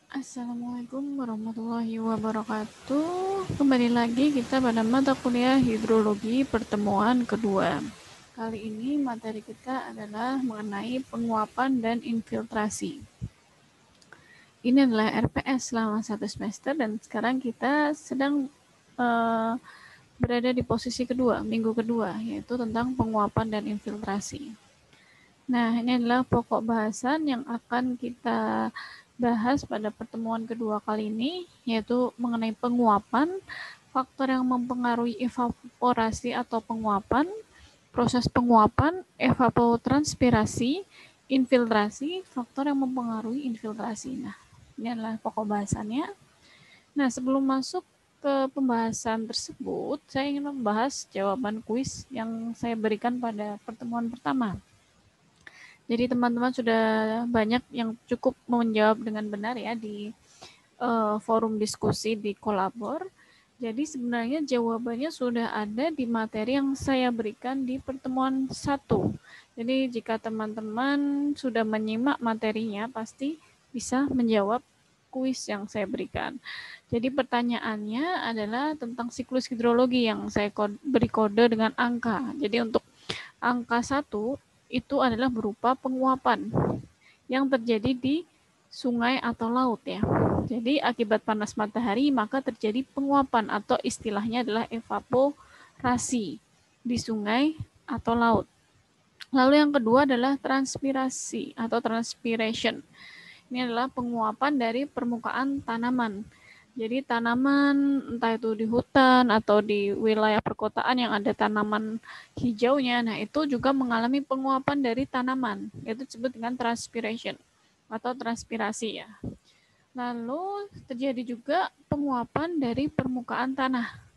Assalamualaikum warahmatullahi wabarakatuh. Kembali lagi kita pada mata kuliah hidrologi pertemuan kedua. Kali ini materi kita adalah mengenai penguapan dan infiltrasi. Ini adalah RPS selama 1 semester dan sekarang kita sedang berada di posisi kedua, minggu kedua, yaitu tentang penguapan dan infiltrasi. Nah, ini adalah pokok bahasan yang akan kita bahas pada pertemuan kedua kali ini, yaitu mengenai penguapan, faktor yang mempengaruhi evaporasi atau penguapan, proses penguapan, evapotranspirasi, infiltrasi, faktor yang mempengaruhi infiltrasi. Nah, ini adalah pokok bahasannya. Nah, sebelum masuk ke pembahasan tersebut, saya ingin membahas jawaban kuis yang saya berikan pada pertemuan pertama. Jadi teman-teman sudah banyak yang cukup menjawab dengan benar ya di forum diskusi di Kolabor. Jadi sebenarnya jawabannya sudah ada di materi yang saya berikan di pertemuan 1. Jadi jika teman-teman sudah menyimak materinya, pasti bisa menjawab kuis yang saya berikan. Jadi pertanyaannya adalah tentang siklus hidrologi yang saya beri kode dengan angka. Jadi untuk angka 1 itu adalah berupa penguapan yang terjadi di sungai atau laut ya. Jadi akibat panas matahari maka terjadi penguapan atau istilahnya adalah evaporasi di sungai atau laut. Lalu yang kedua adalah transpirasi atau transpiration. Ini adalah penguapan dari permukaan tanaman. Jadi tanaman entah itu di hutan atau di wilayah perkotaan yang ada tanaman hijaunya, nah itu juga mengalami penguapan dari tanaman. Itu disebut dengan transpiration atau transpirasi ya. Lalu terjadi juga penguapan dari permukaan tanah.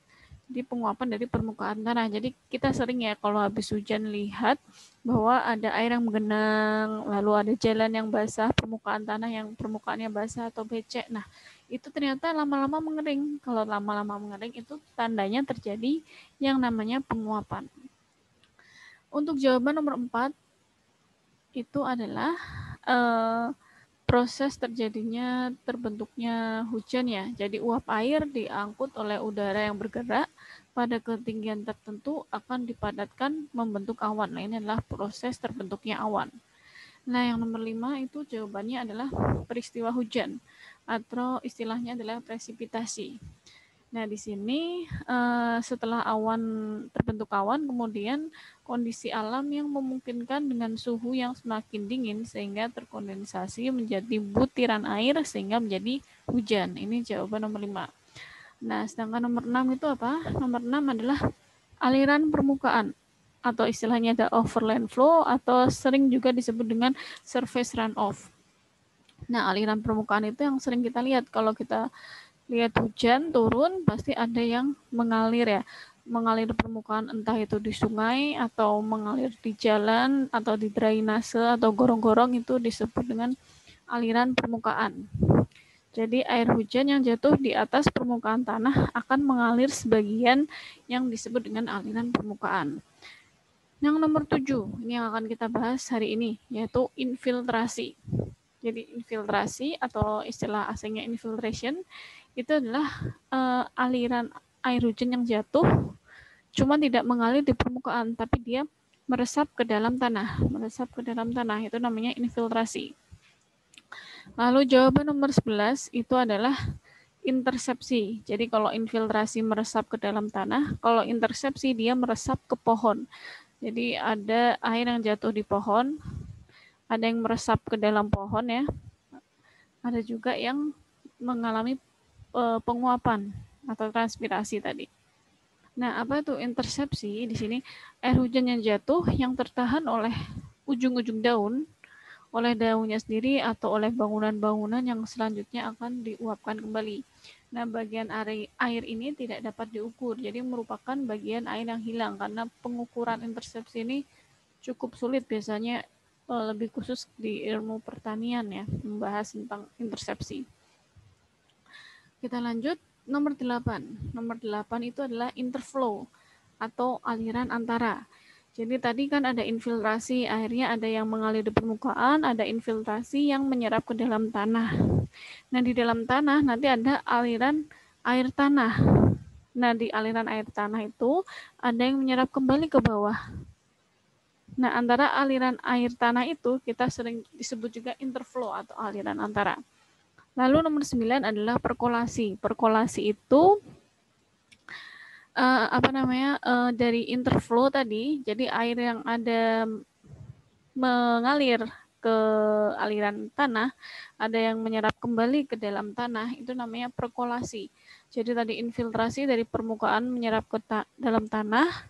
Jadi penguapan dari permukaan tanah. Jadi kita sering ya kalau habis hujan lihat bahwa ada air yang menggenang, lalu ada jalan yang basah, permukaan tanah yang permukaannya basah atau becek. Nah, itu ternyata lama-lama mengering. Kalau lama-lama mengering itu tandanya terjadi yang namanya penguapan. Untuk jawaban nomor 4 itu adalah proses terjadinya terbentuknya hujan ya. Jadi uap air diangkut oleh udara yang bergerak pada ketinggian tertentu akan dipadatkan membentuk awan. Nah, ini adalah proses terbentuknya awan. Nah, yang nomor 5 itu jawabannya adalah peristiwa hujan atau istilahnya adalah presipitasi. Nah, di sini setelah terbentuk awan, kemudian kondisi alam yang memungkinkan dengan suhu yang semakin dingin sehingga terkondensasi menjadi butiran air sehingga menjadi hujan. Ini jawaban nomor 5. Nah, sedangkan nomor 6 itu apa? Nomor 6 adalah aliran permukaan atau istilahnya ada overland flow atau sering juga disebut dengan surface runoff. Nah, aliran permukaan itu yang sering kita lihat kalau kita lihat hujan turun pasti ada yang mengalir ya, mengalir permukaan entah itu di sungai atau mengalir di jalan atau di drainase atau gorong-gorong, itu disebut dengan aliran permukaan. Jadi air hujan yang jatuh di atas permukaan tanah akan mengalir sebagian yang disebut dengan aliran permukaan. Yang nomor 7 ini yang akan kita bahas hari ini, yaitu infiltrasi. Jadi infiltrasi atau istilah aslinya infiltration itu adalah aliran air hujan yang jatuh cuma tidak mengalir di permukaan tapi dia meresap ke dalam tanah. Meresap ke dalam tanah itu namanya infiltrasi. Lalu jawaban nomor 11 itu adalah intersepsi. Jadi kalau infiltrasi meresap ke dalam tanah, kalau intersepsi dia meresap ke pohon. Jadi ada air yang jatuh di pohon, ada yang meresap ke dalam pohon ya. Ada juga yang mengalami penguapan atau transpirasi tadi. Nah, apa itu intersepsi? Di sini air hujan yang jatuh yang tertahan oleh ujung-ujung daun, oleh daunnya sendiri atau oleh bangunan-bangunan yang selanjutnya akan diuapkan kembali. Nah, bagian air ini tidak dapat diukur, jadi merupakan bagian air yang hilang karena pengukuran intersepsi ini cukup sulit, biasanya lebih khusus di ilmu pertanian ya, membahas tentang intersepsi. Kita lanjut nomor 8. Nomor 8 itu adalah interflow atau aliran antara. Jadi tadi kan ada infiltrasi, akhirnya ada yang mengalir di permukaan, ada infiltrasi yang menyerap ke dalam tanah. Nah, di dalam tanah nanti ada aliran air tanah. Nah, di aliran air tanah itu ada yang menyerap kembali ke bawah. Nah, antara aliran air tanah itu kita sering disebut juga interflow atau aliran antara. Lalu nomor 9 adalah perkolasi. Perkolasi itu dari interflow tadi, jadi air yang ada mengalir ke aliran tanah, ada yang menyerap kembali ke dalam tanah, itu namanya perkolasi. Jadi tadi infiltrasi dari permukaan menyerap ke dalam tanah.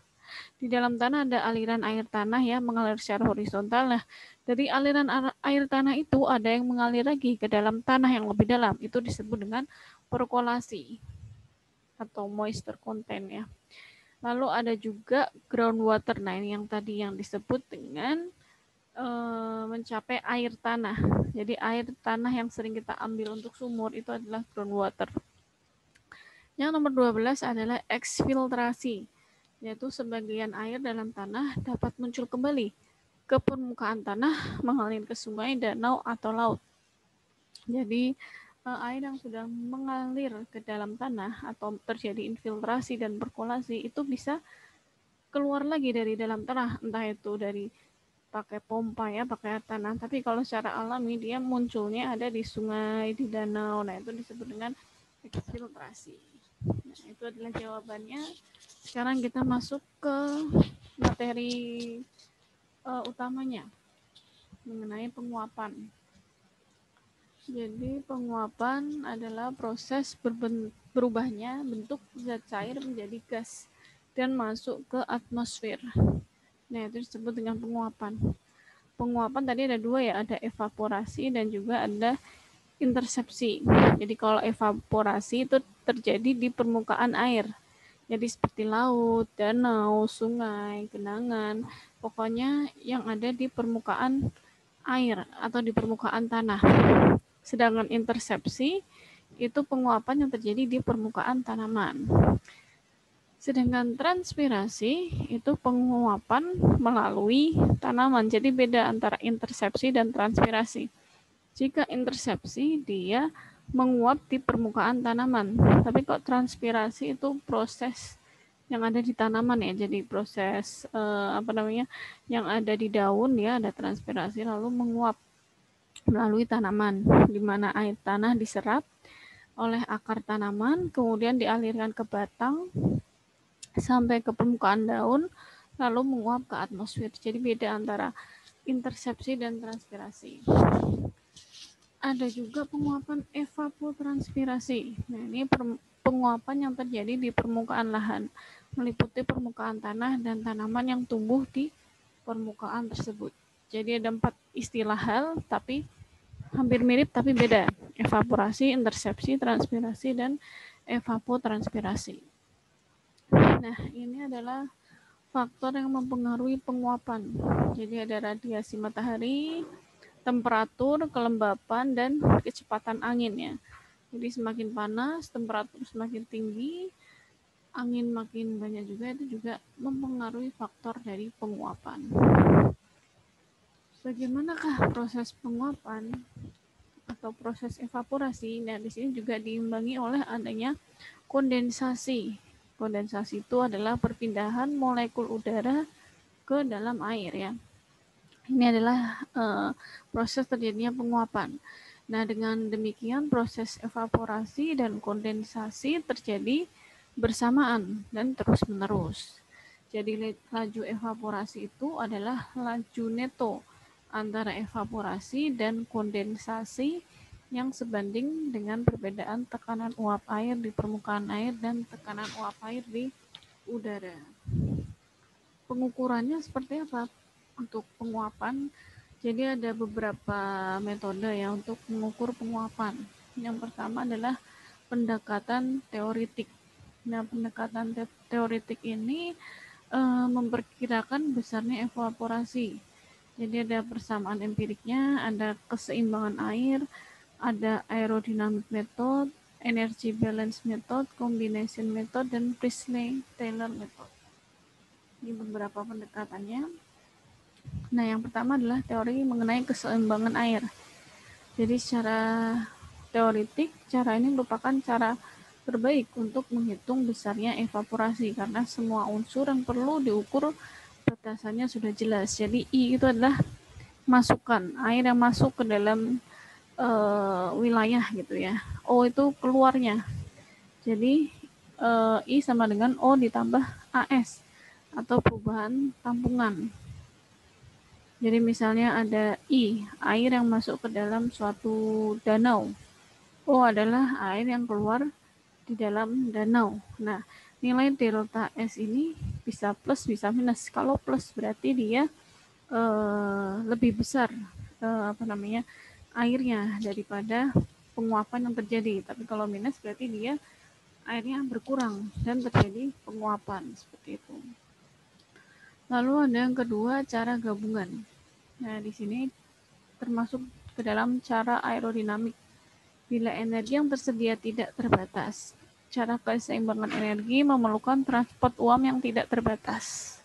Di dalam tanah ada aliran air tanah ya mengalir secara horizontal. Nah, dari aliran air tanah itu ada yang mengalir lagi ke dalam tanah yang lebih dalam. Itu disebut dengan perkolasi atau moisture content ya. Lalu ada juga groundwater. Nah, ini yang tadi yang disebut dengan mencapai air tanah. Jadi air tanah yang sering kita ambil untuk sumur itu adalah groundwater. Yang nomor 12 adalah eksfiltrasi, yaitu sebagian air dalam tanah dapat muncul kembali ke permukaan tanah mengalir ke sungai, danau, atau laut. Jadi air yang sudah mengalir ke dalam tanah atau terjadi infiltrasi dan perkolasi itu bisa keluar lagi dari dalam tanah, entah itu dari pakai pompa ya, pakai air tanah. Tapi kalau secara alami dia munculnya ada di sungai, di danau. Nah, itu disebut dengan eksfiltrasi. Nah, itu adalah jawabannya. Sekarang kita masuk ke materi utamanya mengenai penguapan. Jadi penguapan adalah proses berubahnya bentuk zat cair menjadi gas dan masuk ke atmosfer. Nah, itu disebut dengan penguapan. Penguapan tadi ada dua ya, ada evaporasi dan juga ada intersepsi. Jadi kalau evaporasi itu terjadi di permukaan air. Jadi seperti laut, danau, sungai, genangan, pokoknya yang ada di permukaan air atau di permukaan tanah. Sedangkan intersepsi itu penguapan yang terjadi di permukaan tanaman. Sedangkan transpirasi itu penguapan melalui tanaman. Jadi beda antara intersepsi dan transpirasi. Jika intersepsi dia menguap di permukaan tanaman. Tapi kok transpirasi itu proses yang ada di tanaman ya. Jadi proses yang ada di daun ya, ada transpirasi lalu menguap melalui tanaman, di mana air tanah diserap oleh akar tanaman, kemudian dialirkan ke batang sampai ke permukaan daun, lalu menguap ke atmosfer. Jadi beda antara intersepsi dan transpirasi. Ada juga penguapan evapotranspirasi. Nah, ini penguapan yang terjadi di permukaan lahan, meliputi permukaan tanah dan tanaman yang tumbuh di permukaan tersebut. Jadi ada 4 istilah hal, tapi hampir mirip tapi beda. Evaporasi, intersepsi, transpirasi, dan evapotranspirasi. Nah, ini adalah faktor yang mempengaruhi penguapan. Jadi ada radiasi matahari, temperatur, kelembapan, dan kecepatan angin ya. Jadi semakin panas, temperatur semakin tinggi, angin makin banyak juga, itu juga mempengaruhi faktor dari penguapan. Bagaimanakah proses penguapan atau proses evaporasi? Nah, di sini juga diimbangi oleh adanya kondensasi. Kondensasi itu adalah perpindahan molekul udara ke dalam air ya. Ini adalah proses terjadinya penguapan. Nah, dengan demikian proses evaporasi dan kondensasi terjadi bersamaan dan terus-menerus. Jadi laju evaporasi itu adalah laju neto antara evaporasi dan kondensasi yang sebanding dengan perbedaan tekanan uap air di permukaan air dan tekanan uap air di udara. Pengukurannya seperti apa untuk penguapan? Jadi ada beberapa metode ya untuk mengukur penguapan. Yang pertama adalah pendekatan teoritik. Nah, pendekatan teoritik ini memperkirakan besarnya evaporasi. Jadi ada persamaan empiriknya, ada keseimbangan air, ada aerodynamic method, energy balance method, combination method, dan Priestley-Taylor method. Ini beberapa pendekatannya. Nah, yang pertama adalah teori mengenai keseimbangan air. Jadi secara teoritik, cara ini merupakan cara terbaik untuk menghitung besarnya evaporasi karena semua unsur yang perlu diukur batasannya sudah jelas. Jadi I itu adalah masukan air yang masuk ke dalam wilayah gitu ya. O itu keluarnya. Jadi I sama dengan O ditambah AS atau perubahan tampungan. Jadi misalnya ada I, air yang masuk ke dalam suatu danau. O adalah air yang keluar di dalam danau. Nah, nilai delta S ini bisa plus, bisa minus. Kalau plus berarti dia lebih besar airnya daripada penguapan yang terjadi. Tapi kalau minus berarti dia airnya berkurang dan terjadi penguapan seperti itu. Lalu ada yang kedua, cara gabungan. Nah, di sini termasuk ke dalam cara aerodinamik. Bila energi yang tersedia tidak terbatas, cara keseimbangan energi memerlukan transport uap yang tidak terbatas.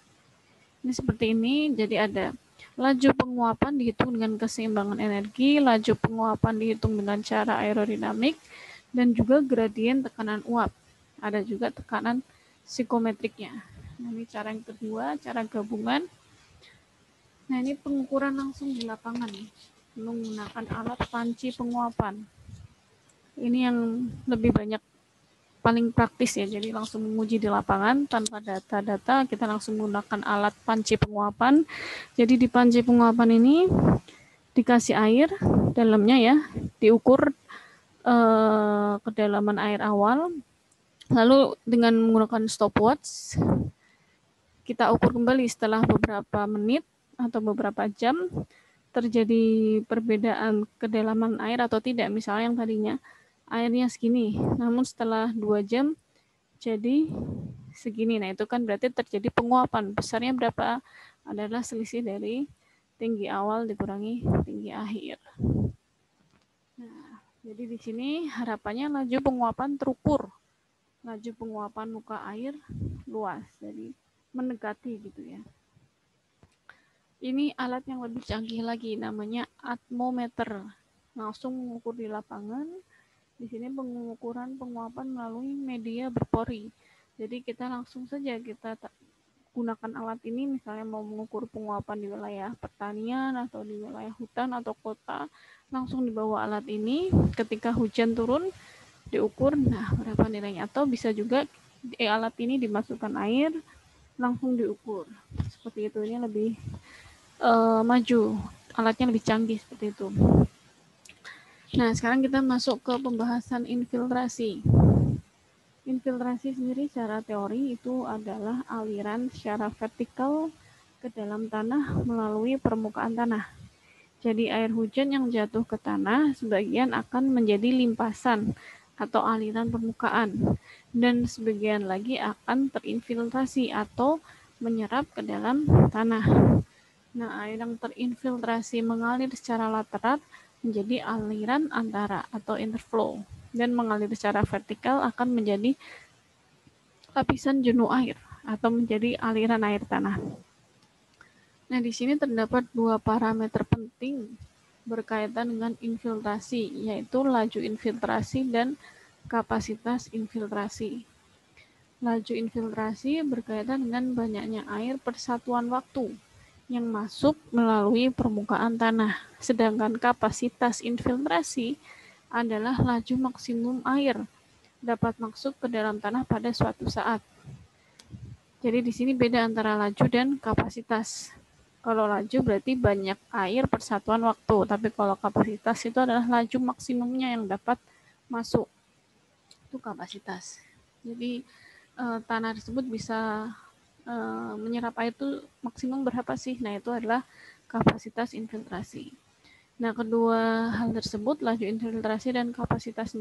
Ini seperti ini, jadi ada laju penguapan dihitung dengan keseimbangan energi, laju penguapan dihitung dengan cara aerodinamik, dan juga gradien tekanan uap. Ada juga tekanan psikometriknya. Nah, ini cara yang kedua, cara gabungan. Nah, ini pengukuran langsung di lapangan menggunakan alat panci penguapan. Ini yang lebih banyak paling praktis ya, jadi langsung menguji di lapangan tanpa data-data, kita langsung menggunakan alat panci penguapan. Jadi di panci penguapan ini dikasih air dalamnya ya, diukur kedalaman air awal, lalu dengan menggunakan stopwatch kita ukur kembali setelah beberapa menit atau beberapa jam terjadi perbedaan kedalaman air atau tidak. Misalnya yang tadinya airnya segini, namun setelah 2 jam jadi segini. Nah, itu kan berarti terjadi penguapan. Besarnya berapa? Adalah selisih dari tinggi awal dikurangi tinggi akhir. Nah, jadi di sini harapannya laju penguapan terukur. Laju penguapan muka air luas. Jadi mendekati gitu ya. Ini alat yang lebih canggih lagi, namanya atmometer. Langsung mengukur di lapangan. Di sini pengukuran penguapan melalui media berpori. Jadi kita langsung saja kita gunakan alat ini, misalnya mau mengukur penguapan di wilayah pertanian atau di wilayah hutan atau kota, langsung dibawa alat ini. Ketika hujan turun, diukur, nah berapa nilainya. Atau bisa juga alat ini dimasukkan air, langsung diukur. Seperti itu, ini lebih maju, alatnya lebih canggih seperti itu. Nah, sekarang kita masuk ke pembahasan infiltrasi. Infiltrasi sendiri secara teori itu adalah aliran secara vertikal ke dalam tanah melalui permukaan tanah. Jadi air hujan yang jatuh ke tanah sebagian akan menjadi limpasan atau aliran permukaan dan sebagian lagi akan terinfiltrasi atau menyerap ke dalam tanah. Nah, air yang terinfiltrasi mengalir secara lateral menjadi aliran antara atau interflow dan mengalir secara vertikal akan menjadi lapisan jenuh air atau menjadi aliran air tanah. Nah, di sini terdapat dua parameter penting berkaitan dengan infiltrasi, yaitu laju infiltrasi dan kapasitas infiltrasi. Laju infiltrasi berkaitan dengan banyaknya air per satuan waktu yang masuk melalui permukaan tanah, sedangkan kapasitas infiltrasi adalah laju maksimum air dapat masuk ke dalam tanah pada suatu saat. Jadi di sini beda antara laju dan kapasitas. Kalau laju berarti banyak air per satuan waktu, tapi kalau kapasitas itu adalah laju maksimumnya yang dapat masuk. Itu kapasitas. Jadi tanah tersebut bisa menyerap air itu maksimum berapa sih? Nah, itu adalah kapasitas infiltrasi. Nah, kedua hal tersebut, laju infiltrasi dan kapasitas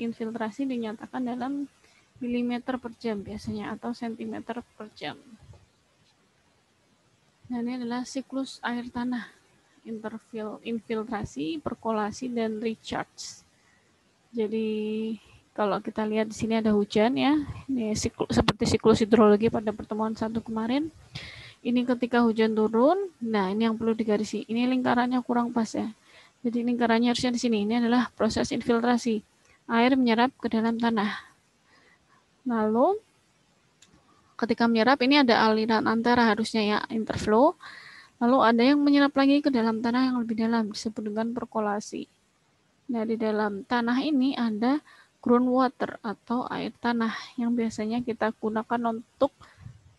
infiltrasi dinyatakan dalam milimeter per jam biasanya atau sentimeter per jam. Nah, ini adalah siklus air tanah, infiltrasi, perkolasi, dan recharge. Jadi Kalau kita lihat di sini ada hujan ya, ini seperti siklus hidrologi pada pertemuan 1 kemarin. Ini ketika hujan turun, nah ini yang perlu digarisi. Ini lingkarannya kurang pas ya. Jadi lingkarannya harusnya di sini. Ini adalah proses infiltrasi. Air menyerap ke dalam tanah. Lalu ketika menyerap ini ada aliran antara harusnya ya, interflow. Lalu ada yang menyerap lagi ke dalam tanah yang lebih dalam, disebut dengan perkolasi. Nah, di dalam tanah ini ada groundwater atau air tanah yang biasanya kita gunakan untuk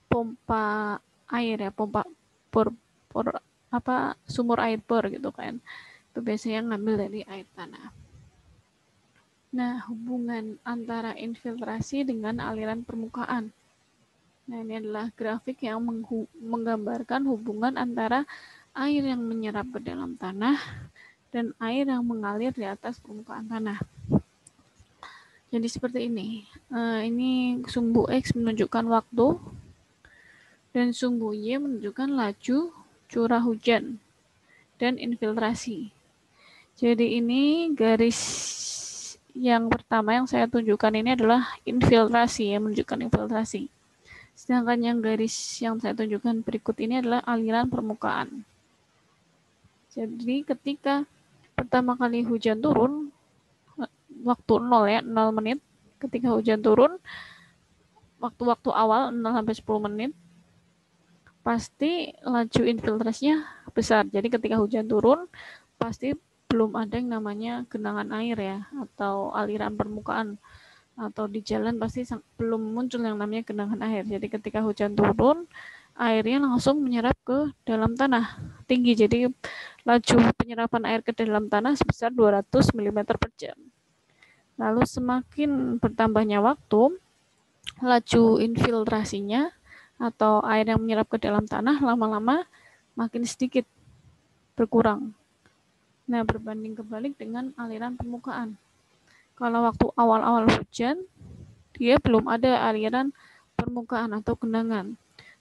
pompa air ya, pompa sumur air bor gitu kan. Itu biasanya ngambil dari air tanah. Nah, hubungan antara infiltrasi dengan aliran permukaan. Nah, ini adalah grafik yang menggambarkan hubungan antara air yang menyerap ke dalam tanah dan air yang mengalir di atas permukaan tanah. Jadi seperti ini. Ini sumbu X menunjukkan waktu dan sumbu Y menunjukkan laju curah hujan dan infiltrasi. Jadi ini garis yang pertama yang saya tunjukkan ini adalah infiltrasi, ya, menunjukkan infiltrasi. Sedangkan yang garis yang saya tunjukkan berikut ini adalah aliran permukaan. Jadi ketika pertama kali hujan turun, waktu 0 ya, 0 menit, ketika hujan turun, waktu-waktu awal 0 sampai 10 menit, pasti laju infiltrasinya besar. Jadi ketika hujan turun, pasti belum ada yang namanya genangan air ya, atau aliran permukaan, atau di jalan pasti belum muncul yang namanya genangan air. Jadi ketika hujan turun, airnya langsung menyerap ke dalam tanah tinggi. Jadi laju penyerapan air ke dalam tanah sebesar 200 mm per jam. Lalu semakin bertambahnya waktu, laju infiltrasinya atau air yang menyerap ke dalam tanah lama-lama makin sedikit, berkurang. Nah, berbanding kebalik dengan aliran permukaan. Kalau waktu awal-awal hujan, dia belum ada aliran permukaan atau genangan.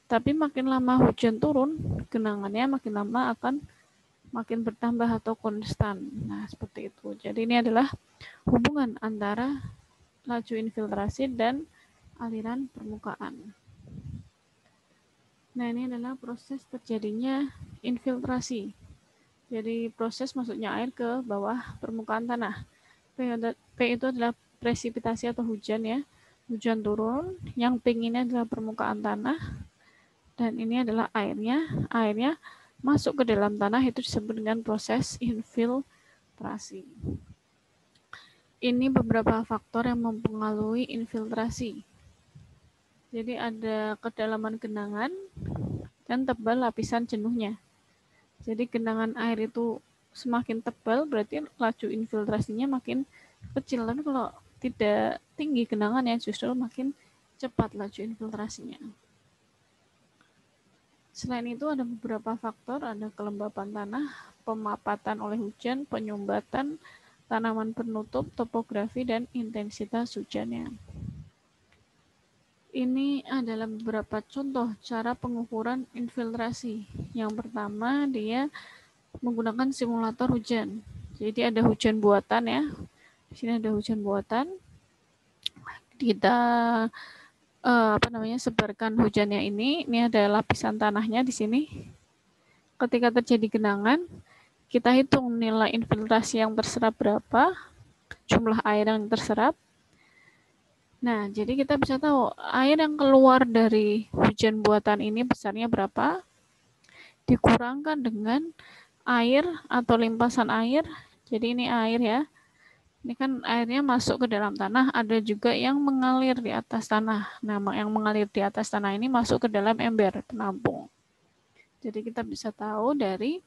Tapi makin lama hujan turun, genangannya makin lama akan makin bertambah atau konstan. Nah, seperti itu. Jadi ini adalah hubungan antara laju infiltrasi dan aliran permukaan. Nah, ini adalah proses terjadinya infiltrasi. Jadi proses masuknya air ke bawah permukaan tanah. P itu adalah presipitasi atau hujan ya. Hujan turun, yang pink ini adalah permukaan tanah, dan ini adalah airnya. Airnya masuk ke dalam tanah, itu disebut dengan proses infiltrasi. Ini beberapa faktor yang mempengaruhi infiltrasi. Jadi ada kedalaman genangan dan tebal lapisan jenuhnya. Jadi genangan air itu semakin tebal, berarti laju infiltrasinya makin kecil. Tapi kalau tidak tinggi genangannya, justru makin cepat laju infiltrasinya. Selain itu ada beberapa faktor, ada kelembapan tanah, pemapatan oleh hujan, penyumbatan, tanaman penutup, topografi, dan intensitas hujannya. Ini adalah beberapa contoh cara pengukuran infiltrasi. Yang pertama, dia menggunakan simulator hujan. Jadi ada hujan buatan ya. Di sini ada hujan buatan. Kita sebarkan hujannya ini. Ini ada lapisan tanahnya di sini. Ketika terjadi genangan, kita hitung nilai infiltrasi yang terserap berapa, jumlah air yang terserap. Nah, jadi kita bisa tahu air yang keluar dari hujan buatan ini besarnya berapa, dikurangkan dengan air atau limpasan air. Jadi ini air ya. Ini kan airnya masuk ke dalam tanah, ada juga yang mengalir di atas tanah. Nah, yang mengalir di atas tanah ini masuk ke dalam ember penampung. Jadi kita bisa tahu dari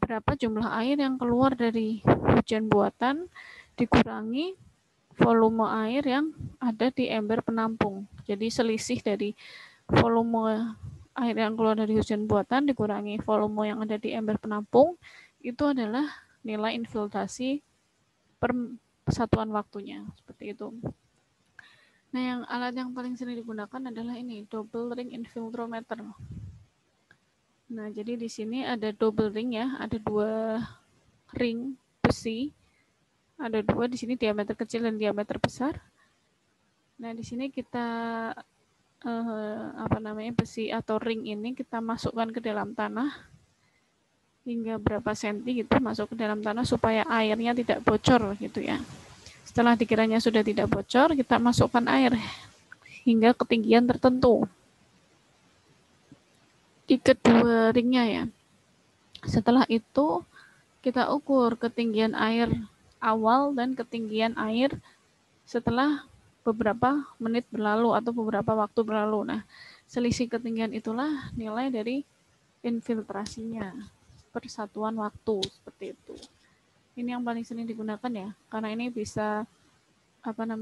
berapa jumlah air yang keluar dari hujan buatan dikurangi volume air yang ada di ember penampung. Jadi selisih dari volume air yang keluar dari hujan buatan dikurangi volume yang ada di ember penampung, itu adalah nilai infiltrasi per satuan waktunya, seperti itu. Nah, yang alat yang paling sering digunakan adalah ini, double ring infiltrometer. Nah, jadi di sini ada double ring ya, ada 2 ring besi Ada dua di sini, diameter kecil dan diameter besar. Nah, di sini kita besi atau ring ini kita masukkan ke dalam tanah hingga berapa senti gitu, masuk ke dalam tanah supaya airnya tidak bocor gitu ya. Setelah dikiranya sudah tidak bocor, kita masukkan air hingga ketinggian tertentu di kedua ringnya ya. Setelah itu kita ukur ketinggian air awal dan ketinggian air setelah beberapa menit berlalu atau beberapa waktu berlalu. Nah, selisih ketinggian itulah nilai dari infiltrasinya, persatuan waktu, seperti itu. Ini yang paling sering digunakan ya, karena ini bisa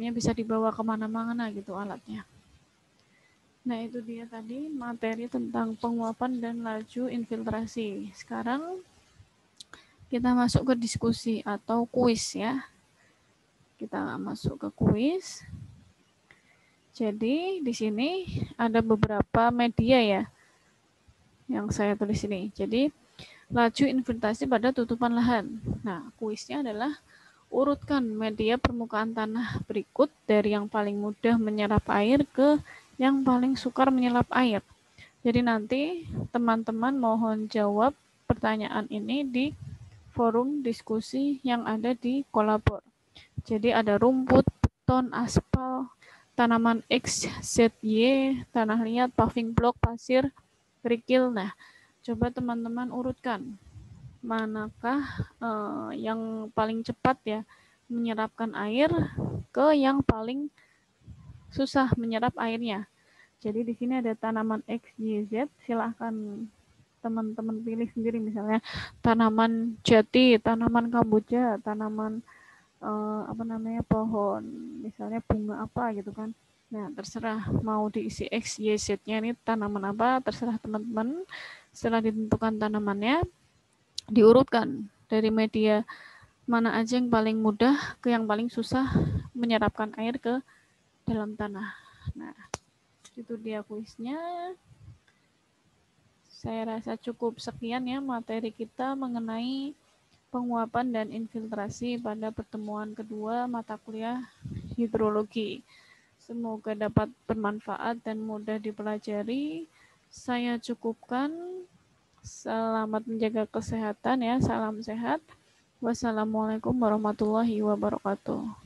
bisa dibawa kemana-mana gitu alatnya. Nah, itu dia tadi materi tentang penguapan dan laju infiltrasi. Sekarang kita masuk ke diskusi atau kuis ya. Kita masuk ke kuis. Jadi di sini ada beberapa media ya yang saya tulis ini. Jadi laju infiltrasi pada tutupan lahan. Nah, kuisnya adalah urutkan media permukaan tanah berikut dari yang paling mudah menyerap air ke yang paling sukar menyerap air. Jadi nanti teman-teman mohon jawab pertanyaan ini di forum diskusi yang ada di Kolabor. Jadi ada rumput, beton, aspal, tanaman X, Z, Y, tanah liat, paving block, pasir, kerikil. Nah, coba teman-teman urutkan manakah yang paling cepat ya menyerapkan air ke yang paling susah menyerap airnya. Jadi di sini ada tanaman X, Y, Z. Silahkan teman-teman pilih sendiri, misalnya tanaman jati, tanaman kamboja, tanaman pohon, misalnya bunga apa gitu kan. Nah, terserah mau diisi X, Y, Z-nya ini tanaman apa, terserah teman-teman. Setelah ditentukan tanamannya, diurutkan dari media mana aja yang paling mudah ke yang paling susah menyerapkan air ke dalam tanah. Nah, itu dia kuisnya. Saya rasa cukup sekian ya materi kita mengenai penguapan dan infiltrasi pada pertemuan kedua mata kuliah hidrologi. Semoga dapat bermanfaat dan mudah dipelajari. Saya cukupkan. Selamat menjaga kesehatan ya. Salam sehat. Wassalamualaikum warahmatullahi wabarakatuh.